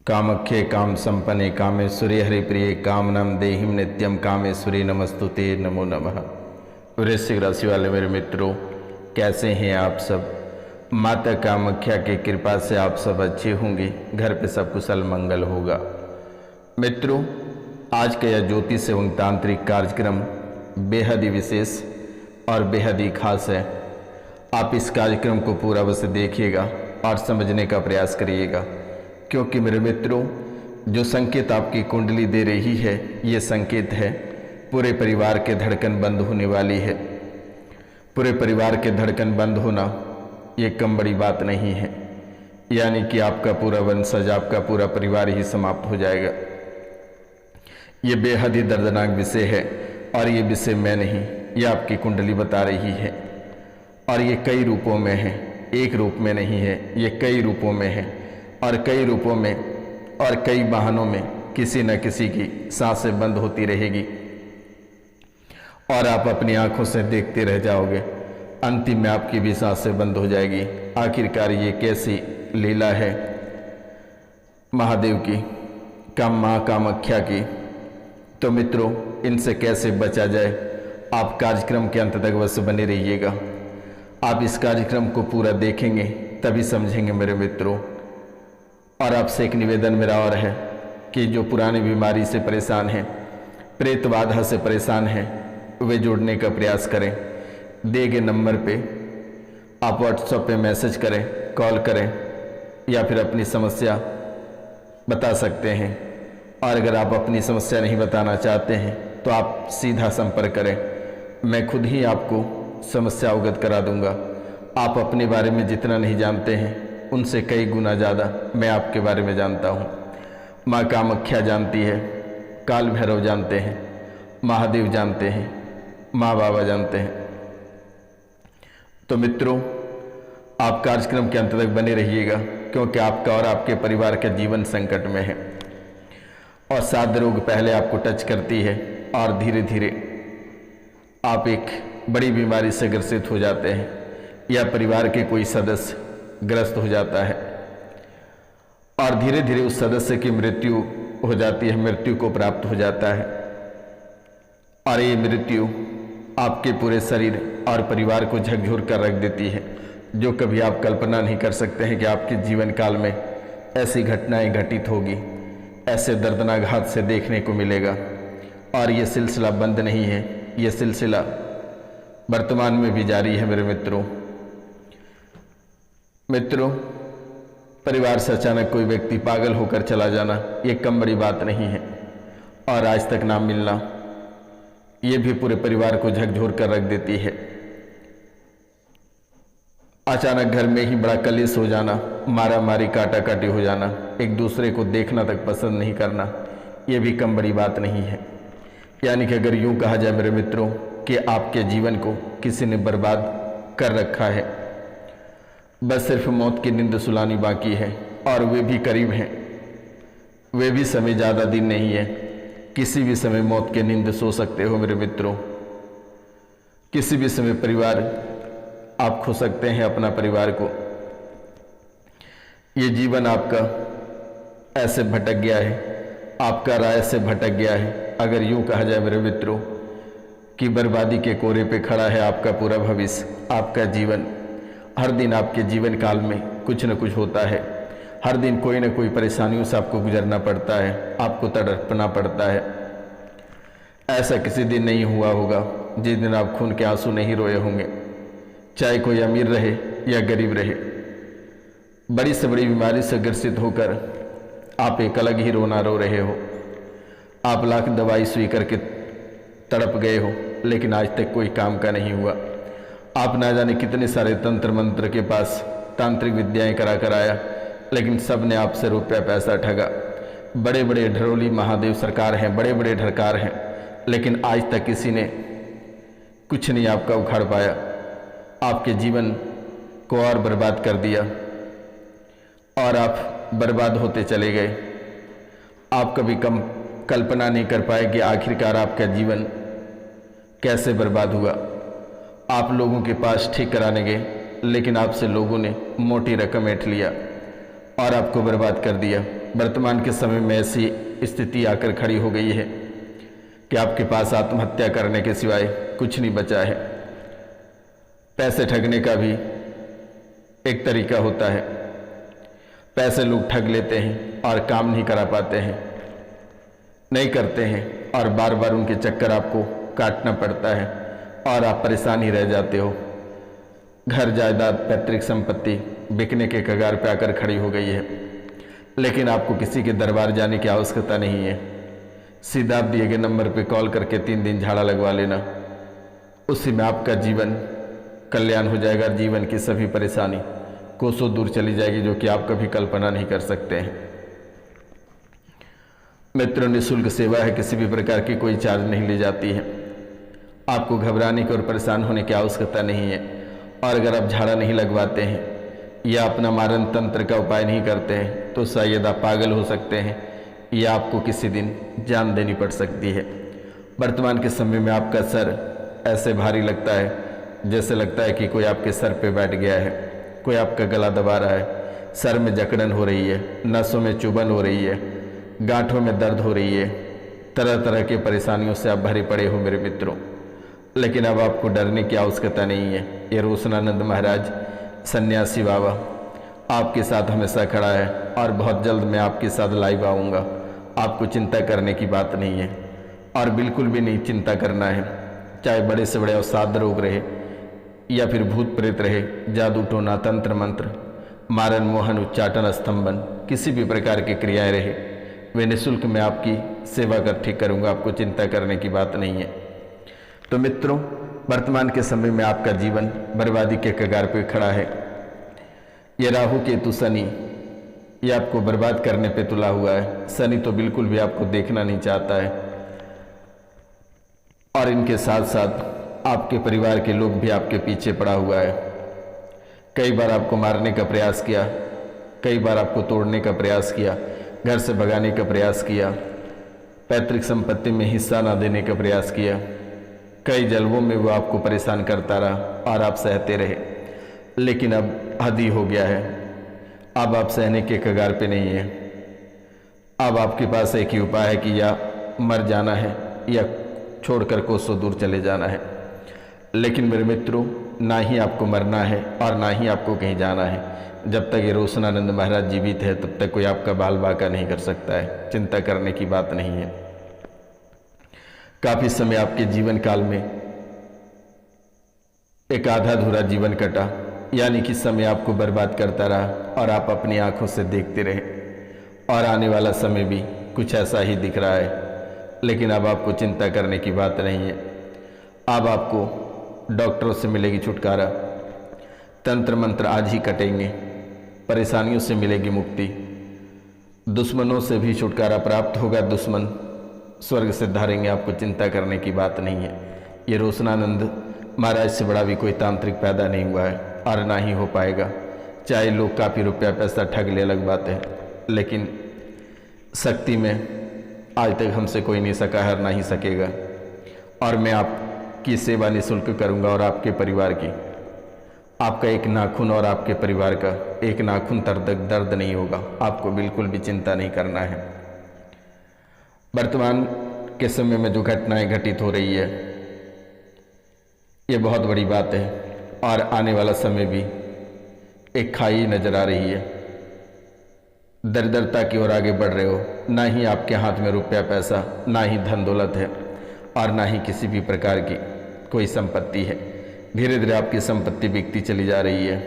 कामख्ये काम संपन्ने कामेश्वरी हरिप्रिये कामनाम देहिम नित्यम कामेश्वरी नमस्तुते नमो नमः। वृश्चिक राशि वाले मेरे मित्रों, कैसे हैं आप सब। माता कामाख्या की कृपा से आप सब अच्छे होंगे, घर पे सब कुशल मंगल होगा। मित्रों, आज का यह ज्योतिष एवं तांत्रिक कार्यक्रम बेहद ही विशेष और बेहद ही खास है। आप इस कार्यक्रम को पूरा अवश्य देखिएगा और समझने का प्रयास करिएगा, क्योंकि मेरे मित्रों, जो संकेत आपकी कुंडली दे रही है, ये संकेत है पूरे परिवार के धड़कन बंद होने वाली है। पूरे परिवार के धड़कन बंद होना ये कम बड़ी बात नहीं है, यानी कि आपका पूरा वंशज, आपका पूरा परिवार ही समाप्त हो जाएगा। ये बेहद ही दर्दनाक विषय है और ये विषय मैं नहीं, ये आपकी कुंडली बता रही है। और ये कई रूपों में है, एक रूप में नहीं है, ये कई रूपों में है और कई रूपों में और कई बहानों में किसी न किसी की सांसें बंद होती रहेगी और आप अपनी आंखों से देखते रह जाओगे। अंतिम में आपकी भी सांसें बंद हो जाएगी। आखिरकार ये कैसी लीला है महादेव की, माँ कामाख्या की। तो मित्रों, इनसे कैसे बचा जाए, आप कार्यक्रम के अंत तक अवश्य बने रहिएगा। आप इस कार्यक्रम को पूरा देखेंगे तभी समझेंगे मेरे मित्रों। और आपसे एक निवेदन मेरा और है कि जो पुरानी बीमारी से परेशान हैं, प्रेत बाधा से परेशान हैं, वे जुड़ने का प्रयास करें। दिए गए नंबर पे आप व्हाट्सएप पे मैसेज करें, कॉल करें या फिर अपनी समस्या बता सकते हैं। और अगर आप अपनी समस्या नहीं बताना चाहते हैं तो आप सीधा संपर्क करें, मैं खुद ही आपको समस्या अवगत करा दूंगा। आप अपने बारे में जितना नहीं जानते हैं, उनसे कई गुना ज़्यादा मैं आपके बारे में जानता हूँ। माँ कामाख्या जानती है, काल भैरव जानते हैं, महादेव जानते हैं, माँ बाबा जानते हैं। तो मित्रों, आप कार्यक्रम के अंत तक बने रहिएगा, क्योंकि आपका और आपके परिवार का जीवन संकट में है और साध रोग पहले आपको टच करती है और धीरे धीरे आप एक बड़ी बीमारी से ग्रसित हो जाते हैं या परिवार के कोई सदस्य ग्रस्त हो जाता है और धीरे धीरे उस सदस्य की मृत्यु हो जाती है, मृत्यु को प्राप्त हो जाता है। और ये मृत्यु आपके पूरे शरीर और परिवार को झकझोर कर रख देती है, जो कभी आप कल्पना नहीं कर सकते हैं कि आपके जीवन काल में ऐसी घटनाएं घटित होगी, ऐसे दर्दनाक हादसे देखने को मिलेगा। और ये सिलसिला बंद नहीं है, ये सिलसिला वर्तमान में भी जारी है मेरे मित्रों। परिवार से अचानक कोई व्यक्ति पागल होकर चला जाना ये कम बड़ी बात नहीं है, और आज तक ना मिलना ये भी पूरे परिवार को झकझोर कर रख देती है। अचानक घर में ही बड़ा कलेश हो जाना, मारा मारी काटा काटी हो जाना, एक दूसरे को देखना तक पसंद नहीं करना, ये भी कम बड़ी बात नहीं है। यानी कि अगर यूं कहा जाए मेरे मित्रों कि आपके जीवन को किसी ने बर्बाद कर रखा है, बस सिर्फ मौत की नींद सुलानी बाकी है और वे भी करीब हैं। वे भी समय ज़्यादा दिन नहीं है, किसी भी समय मौत की नींद सो सकते हो मेरे मित्रों। किसी भी समय परिवार आप खो सकते हैं अपना परिवार को। ये जीवन आपका ऐसे भटक गया है, आपका राह से भटक गया है। अगर यूं कहा जाए मेरे मित्रों कि बर्बादी के कोरे पे खड़ा है आपका पूरा भविष्य, आपका जीवन। हर दिन आपके जीवन काल में कुछ न कुछ होता है, हर दिन कोई न कोई परेशानियों से आपको गुजरना पड़ता है, आपको तड़पना पड़ता है। ऐसा किसी दिन नहीं हुआ होगा जिस दिन आप खून के आंसू नहीं रोए होंगे, चाहे कोई अमीर रहे या गरीब रहे। बड़ी से बड़ी बीमारी से ग्रसित होकर आप एक अलग ही रोना रो रहे हो। आप लाख दवाई सुई करके तड़प गए हो, लेकिन आज तक कोई काम का नहीं हुआ। आप ना जाने कितने सारे तंत्र मंत्र के पास तांत्रिक विद्याएं करा कर आया, लेकिन सब ने आपसे रुपया पैसा ठगा। बड़े बड़े ढरोली महादेव सरकार हैं, बड़े बड़े ढरकार हैं, लेकिन आज तक किसी ने कुछ नहीं आपका उखाड़ पाया। आपके जीवन को और बर्बाद कर दिया और आप बर्बाद होते चले गए। आप कभी कल्पना नहीं कर पाए कि आखिरकार आपका जीवन कैसे बर्बाद हुआ। आप लोगों के पास ठीक कराने गए, लेकिन आपसे लोगों ने मोटी रकम ऐंठ लिया और आपको बर्बाद कर दिया। वर्तमान के समय में ऐसी स्थिति आकर खड़ी हो गई है कि आपके पास आत्महत्या करने के सिवाय कुछ नहीं बचा है। पैसे ठगने का भी एक तरीका होता है। पैसे लोग ठग लेते हैं और काम नहीं करा पाते हैं, नहीं करते हैं और बार बार उनके चक्कर आपको काटना पड़ता है और आप परेशान ही रह जाते हो। घर जायदाद पैतृक संपत्ति बिकने के कगार पे आकर खड़ी हो गई है, लेकिन आपको किसी के दरबार जाने की आवश्यकता नहीं है। सीधा आप दिए गए नंबर पे कॉल करके 3 दिन झाड़ा लगवा लेना, उसी में आपका जीवन कल्याण हो जाएगा। जीवन की सभी परेशानी कोसों दूर चली जाएगी, जो कि आप कभी कल्पना नहीं कर सकते हैं। मित्रों, निःशुल्क सेवा है, किसी भी प्रकार की कोई चार्ज नहीं ली जाती है। आपको घबराने की और परेशान होने की आवश्यकता नहीं है। और अगर आप झाड़ा नहीं लगवाते हैं या अपना मारण तंत्र का उपाय नहीं करते हैं तो शायद आप पागल हो सकते हैं या आपको किसी दिन जान देनी पड़ सकती है। वर्तमान के समय में आपका सर ऐसे भारी लगता है जैसे लगता है कि कोई आपके सर पे बैठ गया है, कोई आपका गला दबा रहा है, सर में जकड़न हो रही है, नसों में चुभन हो रही है, गांठों में दर्द हो रही है। तरह तरह की परेशानियों से आप भरे पड़े हो मेरे मित्रों, लेकिन अब आपको डरने की आवश्यकता नहीं है। ये रोशनानंद महाराज सन्यासी बाबा आपके साथ हमेशा खड़ा है और बहुत जल्द मैं आपके साथ लाइव आऊँगा। आपको चिंता करने की बात नहीं है और बिल्कुल भी नहीं चिंता करना है। चाहे बड़े से बड़े अवसाद रोग रहे या फिर भूत प्रेत रहे, जादू टोना तंत्र मंत्र मारन मोहन उच्चाटन स्तंभन, किसी भी प्रकार की क्रियाएं रहे, वे निःशुल्क मैं आपकी सेवा कर ठीक करूँगा। आपको चिंता करने की बात नहीं है। तो मित्रों, वर्तमान के समय में आपका जीवन बर्बादी के कगार पे खड़ा है। ये राहु केतु शनि ये आपको बर्बाद करने पे तुला हुआ है। शनि तो बिल्कुल भी आपको देखना नहीं चाहता है और इनके साथ साथ आपके परिवार के लोग भी आपके पीछे पड़ा हुआ है। कई बार आपको मारने का प्रयास किया, कई बार आपको तोड़ने का प्रयास किया, घर से भगाने का प्रयास किया, पैतृक संपत्ति में हिस्सा ना देने का प्रयास किया। कई जन्मों में वो आपको परेशान करता रहा और आप सहते रहे, लेकिन अब हद ही हो गया है। अब आप सहने के कगार पे नहीं है। अब आपके पास एक ही उपाय है कि या मर जाना है या छोड़कर कोसों दूर चले जाना है। लेकिन मेरे मित्रों, ना ही आपको मरना है और ना ही आपको कहीं जाना है। जब तक ये रोशनानंद महाराज जीवित है तब तक कोई आपका बाल बाका नहीं कर सकता है। चिंता करने की बात नहीं है। काफी समय आपके जीवन काल में एक आधा अधूरा जीवन कटा, यानी कि समय आपको बर्बाद करता रहा और आप अपनी आंखों से देखते रहे और आने वाला समय भी कुछ ऐसा ही दिख रहा है। लेकिन अब आपको चिंता करने की बात नहीं है। अब आपको डॉक्टरों से मिलेगी छुटकारा, तंत्र मंत्र आज ही कटेंगे, परेशानियों से मिलेगी मुक्ति, दुश्मनों से भी छुटकारा प्राप्त होगा, दुश्मन स्वर्ग से धारेंगे। आपको चिंता करने की बात नहीं है। ये रोशनानंद महाराज से बड़ा भी कोई तांत्रिक पैदा नहीं हुआ है और ना ही हो पाएगा। चाहे लोग काफ़ी रुपया पैसा ठग ले, अलग बात है, लेकिन शक्ति में आज तक हमसे कोई नहीं सका, हर ना ही सकेगा। और मैं आपकी सेवा निःशुल्क करूँगा और आपके परिवार की। आपका एक नाखून और आपके परिवार का एक नाखून तक दर्द नहीं होगा। आपको बिल्कुल भी चिंता नहीं करना है। वर्तमान के समय में जो घटनाएं घटित हो रही है ये बहुत बड़ी बात है और आने वाला समय भी एक खाई नजर आ रही है। दरिद्रता की ओर आगे बढ़ रहे हो। ना ही आपके हाथ में रुपया पैसा, ना ही धन दौलत है और ना ही किसी भी प्रकार की कोई संपत्ति है। धीरे धीरे आपकी संपत्ति बिकती चली जा रही है।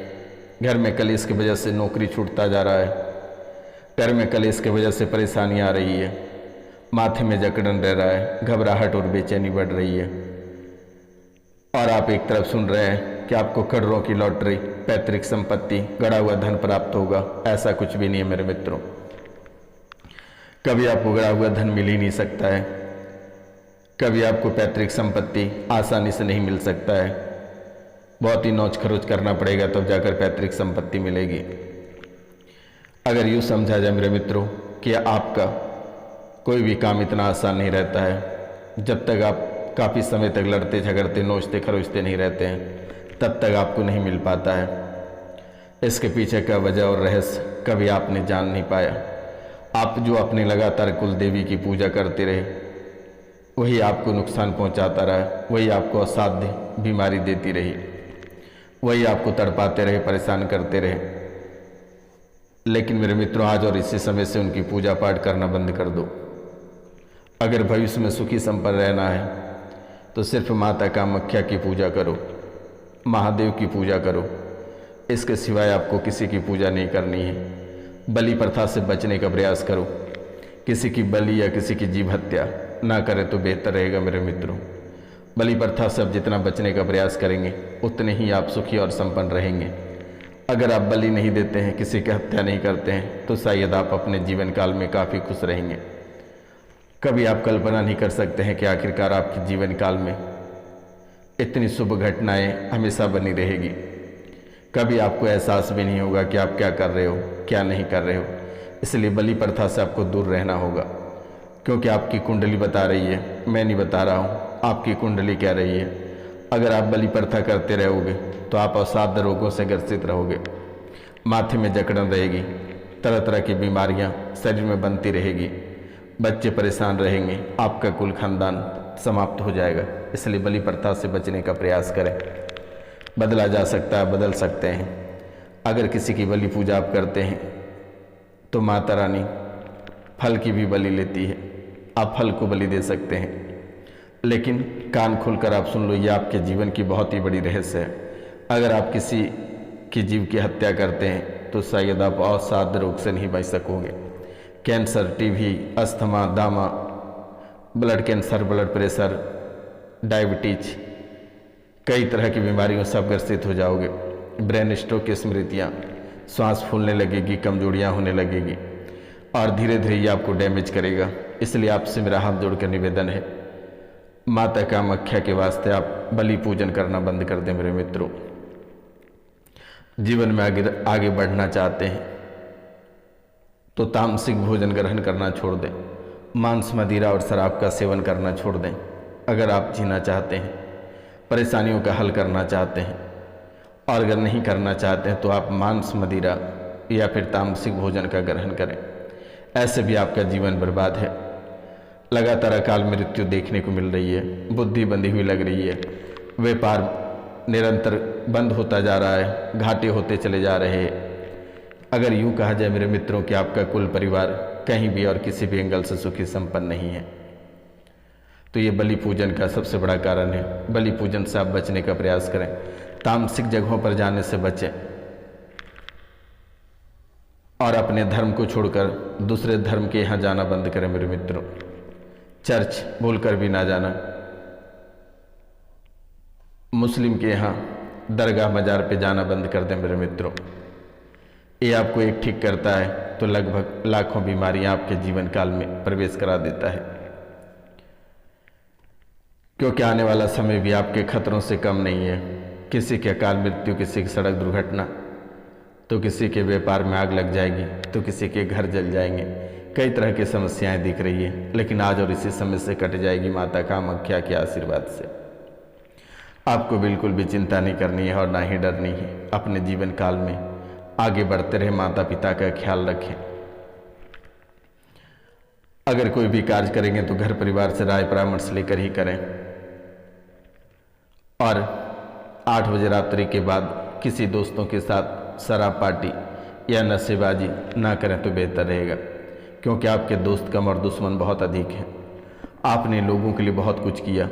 घर में कलेश की वजह से नौकरी छूटता जा रहा है। घर में कलेश की वजह से परेशानी आ रही है। माथे में जकड़न रह रहा है, घबराहट और बेचैनी बढ़ रही है। और आप एक तरफ सुन रहे हैं कि आपको करोड़ों की लॉटरी, पैतृक संपत्ति, गड़ा हुआ धन प्राप्त होगा। ऐसा कुछ भी नहीं है मेरे मित्रों। कभी आपको गड़ा हुआ धन मिल ही नहीं सकता है। कभी आपको पैतृक संपत्ति आसानी से नहीं मिल सकता है। बहुत ही नोच खरोच करना पड़ेगा तब जाकर पैतृक संपत्ति मिलेगी। अगर यूँ समझा जाए मेरे मित्रों कि आपका कोई भी काम इतना आसान नहीं रहता है। जब तक आप काफ़ी समय तक लड़ते झगड़ते नोचते खरोचते नहीं रहते हैं तब तक आपको नहीं मिल पाता है। इसके पीछे का वजह और रहस्य कभी आपने जान नहीं पाया आप जो अपने लगातार कुल देवी की पूजा करते रहे, वही आपको नुकसान पहुंचाता रहा, वही आपको असाध्य बीमारी देती रही, वही आपको तड़पाते रहे, परेशान करते रहे। लेकिन मेरे मित्रों, आज और इसी समय से उनकी पूजा पाठ करना बंद कर दो। अगर भविष्य में सुखी संपन्न रहना है तो सिर्फ माता कामाख्या की पूजा करो, महादेव की पूजा करो। इसके सिवाय आपको किसी की पूजा नहीं करनी है। बलि प्रथा से बचने का प्रयास करो। किसी की बलि या किसी की जीव हत्या ना करें तो बेहतर रहेगा मेरे मित्रों। बलि प्रथा से आप जितना बचने का प्रयास करेंगे उतने ही आप सुखी और संपन्न रहेंगे। अगर आप बलि नहीं देते हैं, किसी की हत्या नहीं करते हैं, तो शायद आप अपने जीवन काल में काफ़ी खुश रहेंगे। कभी आप कल्पना नहीं कर सकते हैं कि आखिरकार आपके जीवन काल में इतनी शुभ घटनाएं हमेशा बनी रहेगी। कभी आपको एहसास भी नहीं होगा कि आप क्या कर रहे हो, क्या नहीं कर रहे हो। इसलिए बलि प्रथा से आपको दूर रहना होगा, क्योंकि आपकी कुंडली बता रही है, मैं नहीं बता रहा हूँ, आपकी कुंडली कह रही है। अगर आप बलि प्रथा करते रहोगे तो आप असाध्य रोगों से ग्रसित रहोगे। माथे में जकड़न रहेगी, तरह तरह की बीमारियां शरीर में बनती रहेगी, बच्चे परेशान रहेंगे, आपका कुल खानदान समाप्त हो जाएगा। इसलिए बलि प्रथा से बचने का प्रयास करें। बदला जा सकता है, बदल सकते हैं। अगर किसी की बलि पूजा आप करते हैं तो माता रानी फल की भी बलि लेती है, आप फल को बलि दे सकते हैं। लेकिन कान खोलकर आप सुन लो, ये आपके जीवन की बहुत ही बड़ी रहस्य है। अगर आप किसी की जीव की हत्या करते हैं तो शायद आप असाध्य रोग से नहीं बच सकोगे। कैंसर, टीबी, अस्थमा, दामा, blood cancer, blood pressure, diabetes, कई तरह की बीमारियों से आप ग्रसित हो जाओगे। ब्रेन स्ट्रोक की स्मृतियाँ, सांस फूलने लगेगी, कमजोरियाँ होने लगेगी और धीरे धीरे ये आपको डैमेज करेगा। इसलिए आपसे मेरा हाथ जोड़कर निवेदन है, माता कामाख्या के वास्ते आप बलि पूजन करना बंद कर दें मेरे मित्रों। जीवन में आगे बढ़ना चाहते हैं तो तामसिक भोजन ग्रहण करना छोड़ दें, मांस, मदिरा और शराब का सेवन करना छोड़ दें। अगर आप जीना चाहते हैं, परेशानियों का हल करना चाहते हैं, और अगर नहीं करना चाहते हैं तो आप मांस, मदिरा या फिर तामसिक भोजन का ग्रहण करें। ऐसे भी आपका जीवन बर्बाद है। लगातार अकाल मृत्यु देखने को मिल रही है, बुद्धि बंधी हुई लग रही है, व्यापार निरंतर बंद होता जा रहा है, घाटे होते चले जा रहे हैं। अगर यूँ कहा जाए मेरे मित्रों कि आपका कुल परिवार कहीं भी और किसी भी एंगल से सुखी संपन्न नहीं है, तो ये बलि पूजन का सबसे बड़ा कारण है। बलि पूजन से आप बचने का प्रयास करें, तामसिक जगहों पर जाने से बचें और अपने धर्म को छोड़कर दूसरे धर्म के यहाँ जाना बंद करें मेरे मित्रों। चर्च बोलकर भी ना जाना, मुस्लिम के यहाँ दरगाह मजार पे जाना बंद कर दें मेरे मित्रों। ये आपको एक ठीक करता है तो लगभग लाखों बीमारियां आपके जीवन काल में प्रवेश करा देता है, क्योंकि आने वाला समय भी आपके खतरों से कम नहीं है। किसी के अकाल मृत्यु, किसी की सड़क दुर्घटना, तो किसी के व्यापार में आग लग जाएगी, तो किसी के घर जल जाएंगे। कई तरह की समस्याएं दिख रही है, लेकिन आज और इसी समय से कट जाएगी माता कामाख्या के आशीर्वाद से। आपको बिल्कुल भी चिंता नहीं करनी है और ना ही डरनी है। अपने जीवन काल में आगे बढ़ते रहे, माता पिता का ख्याल रखें। अगर कोई भी कार्य करेंगे तो घर परिवार से राय परामर्श लेकर ही करें, और 8 बजे रात्रि के बाद किसी दोस्तों के साथ शराब पार्टी या नशेबाजी ना करें तो बेहतर रहेगा, क्योंकि आपके दोस्त कम और दुश्मन बहुत अधिक हैं। आपने लोगों के लिए बहुत कुछ किया,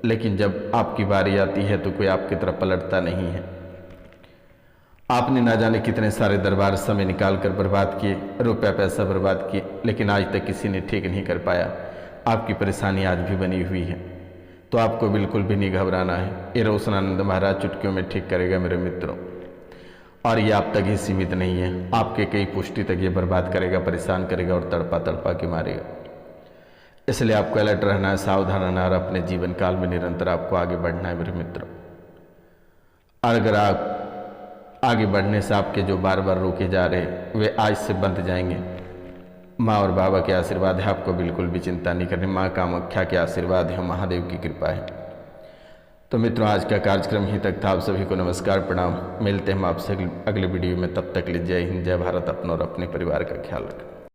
लेकिन जब आपकी बारी आती है तो कोई आपकी तरफ पलटता नहीं है। आपने ना जाने कितने सारे दरबार समय निकाल कर बर्बाद किए, रुपया पैसा बर्बाद किए, लेकिन आज तक किसी ने ठीक नहीं कर पाया। आपकी परेशानी आज भी बनी हुई है, तो आपको बिल्कुल भी नहीं घबराना है। ये रोशनानंद महाराज चुटकियों में ठीक करेगा मेरे मित्रों। और ये आप तक ही सीमित नहीं है, आपके कई पुष्टि तक ये बर्बाद करेगा, परेशान करेगा और तड़पा तड़पा के मारेगा। इसलिए आपको अलर्ट रहना है, सावधान रहना है और अपने जीवन काल में निरंतर आपको आगे बढ़ना है मेरे मित्रों। और अगर आप आगे बढ़ने से आपके जो बार बार रोके जा रहे वे आज से बंद जाएंगे। माँ और बाबा के आशीर्वाद है, आपको बिल्कुल भी चिंता नहीं करनी। माँ कामाख्या के आशीर्वाद है, महादेव की कृपा है। तो मित्रों, आज का कार्यक्रम ही तक था। आप सभी को नमस्कार, प्रणाम। मिलते हैं हम आपसे अगले वीडियो में। तब तक ले जय हिंद, जय भारत। अपना और अपने परिवार का ख्याल रखें।